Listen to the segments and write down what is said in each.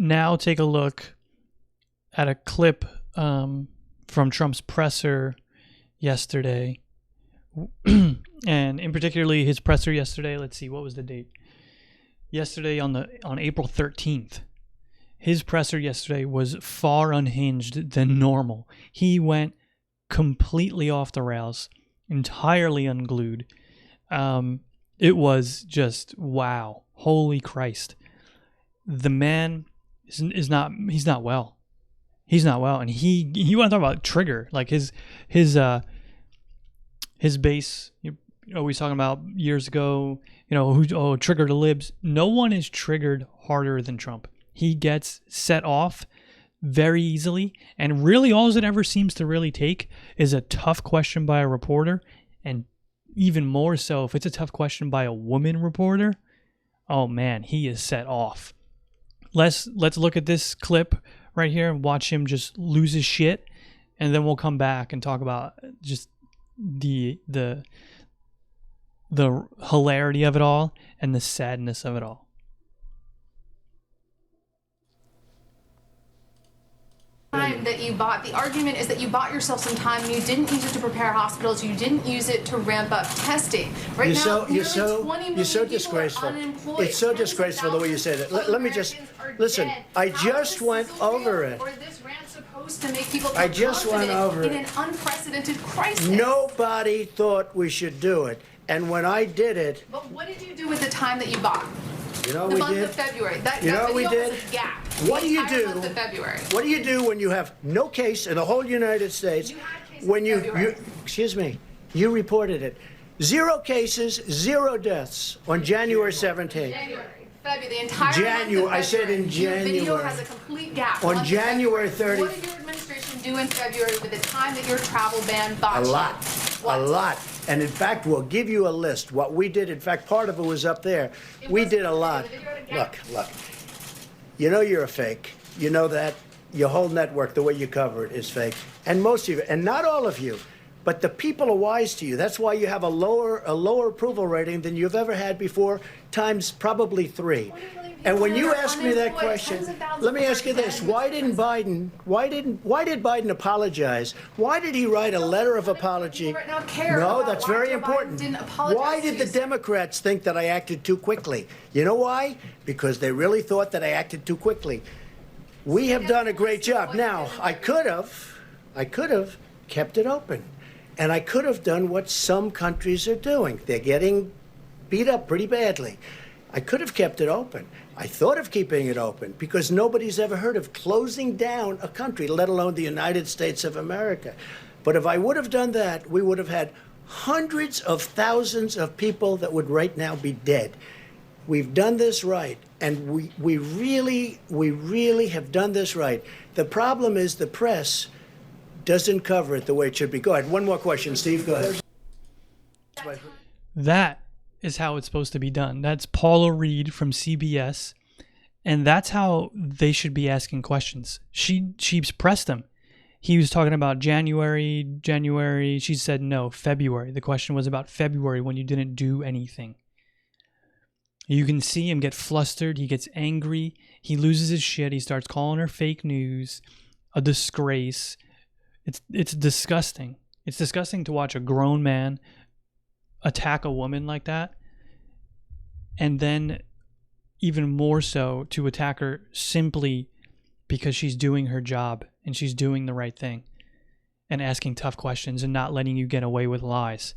now take a look at a clip from Trump's presser yesterday. And in particularly his presser yesterday, let's see, what was the date? Yesterday on April 13th. His presser yesterday was far unhinged than normal. He went completely off the rails, entirely unglued. It was just, wow, holy Christ. The man he's not well. He's not well. And he want to talk about trigger, like his base, he's talking about years ago, trigger the libs. No one is triggered harder than Trump. He gets set off very easily, and really all it ever seems to really take is a tough question by a reporter, and even more so if it's a tough question by a woman reporter. Oh man, he is set off. Let's look at this clip right here and watch him just lose his shit, and then we'll come back and talk about just the hilarity of it all and the sadness of it all. Time that you bought, the argument is that you bought yourself some time and you didn't use it to prepare hospitals, you didn't use it to ramp up testing. You're so disgraceful. It's so disgraceful the way you said it. Let me just listen. I just went over it. I just went over it in an unprecedented crisis. Nobody thought we should do it, and when I did it. But what did you do with the time that you bought? You know the we month did. Of February. That we did. Was a gap. What do you do? Month of February. What do you do when you have no case in the whole United States? You had cases when in February. Excuse me, you reported it. 0 cases, 0 deaths on January 17th. January. February, the entire January. month of February. I said in January. Your video has a complete gap. On January 30th. What did your administration do in February with the time that your travel ban botched? A lot. What? A lot. And in fact, we'll give you a list. What we did, in fact, part of it was up there. We did a lot. Look. You know you're a fake. You know that. Your whole network, the way you cover it, is fake. And most of you, and not all of you, but the people are wise to you. That's why you have a lower approval rating than you've ever had before, times probably 3. And when you ask me that question, let me ask you this: why did Biden apologize? Why did he write a letter of apology? No, that's very important. Why did the Democrats think that I acted too quickly? You know why? Because they really thought that I acted too quickly. We have done a great job. Now, I could have kept it open. And I could have done what some countries are doing. They're getting beat up pretty badly. I could have kept it open. I thought of keeping it open because nobody's ever heard of closing down a country, let alone the United States of America. But if I would have done that, we would have had hundreds of thousands of people that would right now be dead. We've done this right, and we really have done this right. The problem is the press doesn't cover it the way it should be. Go ahead. One more question, Steve. Go ahead. That is how it's supposed to be done. That's Paula Reed from CBS, and that's how they should be asking questions. She's pressed him. He was talking about January. She said no, February. The question was about February when you didn't do anything. You can see him get flustered. He gets angry. He loses his shit. He starts calling her fake news, a disgrace. It's disgusting. It's disgusting to watch a grown man attack a woman like that, and then even more so to attack her simply because she's doing her job and she's doing the right thing and asking tough questions and not letting you get away with lies.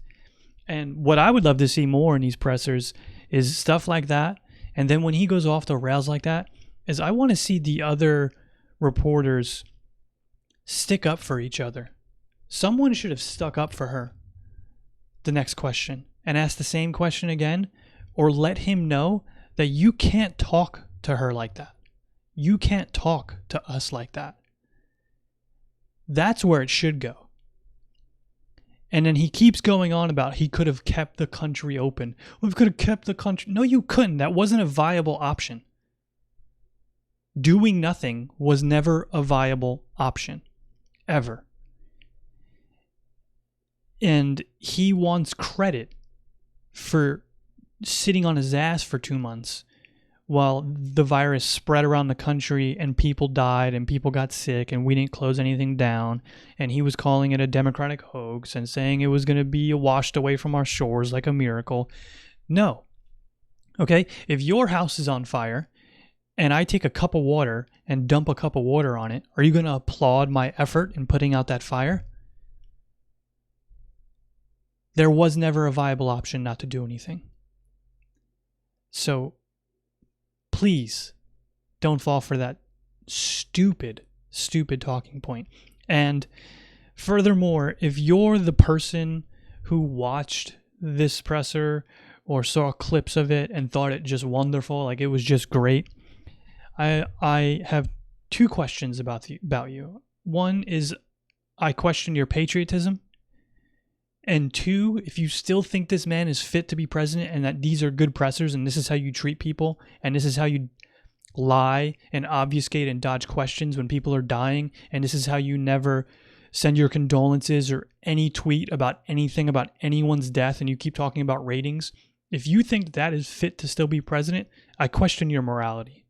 And what I would love to see more in these pressers is stuff like that. And then when he goes off the rails like that, is I want to see the other reporters stick up for each other. Someone should have stuck up for her the next question and ask the same question again, or let him know that you can't talk to her like that. You can't talk to us like that. That's where it should go. And then he keeps going on about he could have kept the country open. We could have kept the country. No, you couldn't. That wasn't a viable option. Doing nothing was never a viable option. Ever. And he wants credit for sitting on his ass for 2 months while the virus spread around the country and people died and people got sick and we didn't close anything down, and he was calling it a Democratic hoax and saying it was going to be washed away from our shores like a miracle. No. Okay? If your house is on fire and I take a cup of water and dump a cup of water on it, are you going to applaud my effort in putting out that fire? There was never a viable option not to do anything. So please don't fall for that stupid talking point. And furthermore, if you're the person who watched this presser or saw clips of it and thought it just wonderful, like it was just great, I have two questions about you. One is, I question your patriotism. And two, if you still think this man is fit to be president and that these are good pressers and this is how you treat people and this is how you lie and obfuscate and dodge questions when people are dying, and this is how you never send your condolences or any tweet about anything about anyone's death, and you keep talking about ratings, if you think that is fit to still be president, I question your morality.